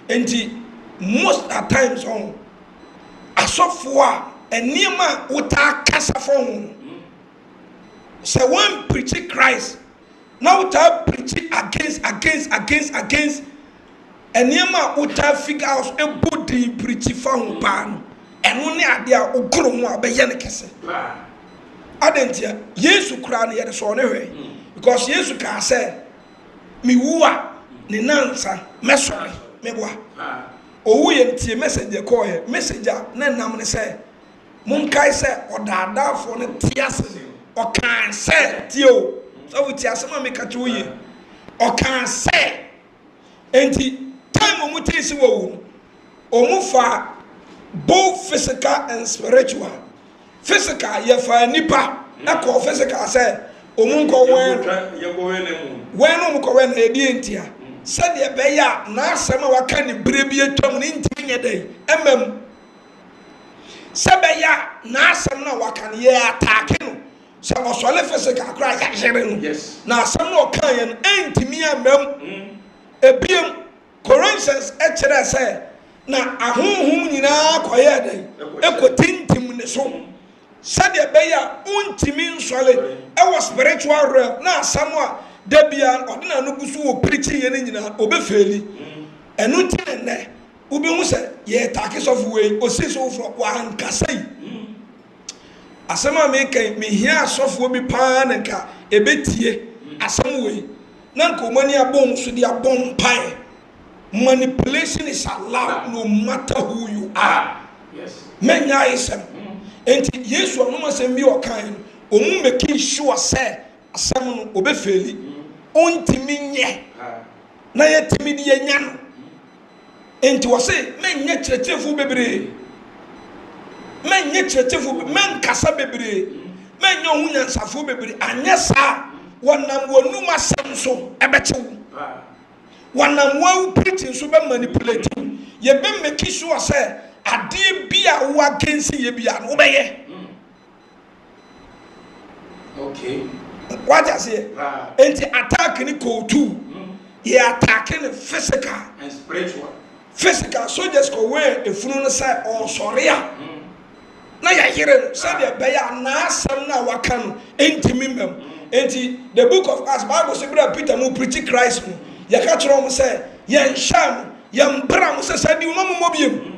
enti most at times on asofo a enima uta kasa for say one preach Christ now uta preach against enima uta figure out a body preach for pan and only idea okoro ho abeye ne kese adentia Yesu kra na yede so ne hwe because Yesu ka say mi wu a ne nansa mesori meboa owu ye ntie message call ye message na nam ne say monkai say odadafo ne tiase o kan say tio so we tiase ma me ka cho ye o kan say enti time omu tisi wo omu fa both physical and spiritual. Physical ye fa nipa na ko physical say omu nko wen omu ko wen e die ntia said ye be ya na asem a waka ne brebi etom ne ntimi nye dai emam sabe ya na asem na waka ne ye attack no so osole physical kra ya jere no na asem na okan ye no entimi amam ebiem Corinthians echere say na ahonhom nyina koye dai ekotintim ne so said ye be ya untimi nsole e was spiritual realm na asem a Debian ordina no busu wo preaching ye nyina obefeli enu tin ne ubi hu se ye take of we osiso fro wa ankasai asema me kan me hia asofo bi pa na nka ebetie asem we na nka omani abom so dia bom pai manipulation is allowed no matter who you are. Yes. Menya isem enti Yesu onuma sem bi okan omu make sure say asem no obefeli ontimi nye na yetimi de nya no enti wo se menye kyerɛkyerɛfo bebre menye kyerɛkyerɛfo men kasa bebre menye hu nyansafo bebre anya sa wonam wonum asem so ebechew wonam wo preaching so be manipulate ye be make sure say ade bia wo against ye bia no beye okay. What I say? Enti attack ni go to. He attacking physical and spiritual. Physical soldiers go where if you no say oh sorry ah. Na ya hear say the beya na asem na waka no enti mimem. Enti the book of Acts Bible say brother Peter mo preach Christ mo. Ya ka tro mo say yen sham yen bra mo say di mo mo biem.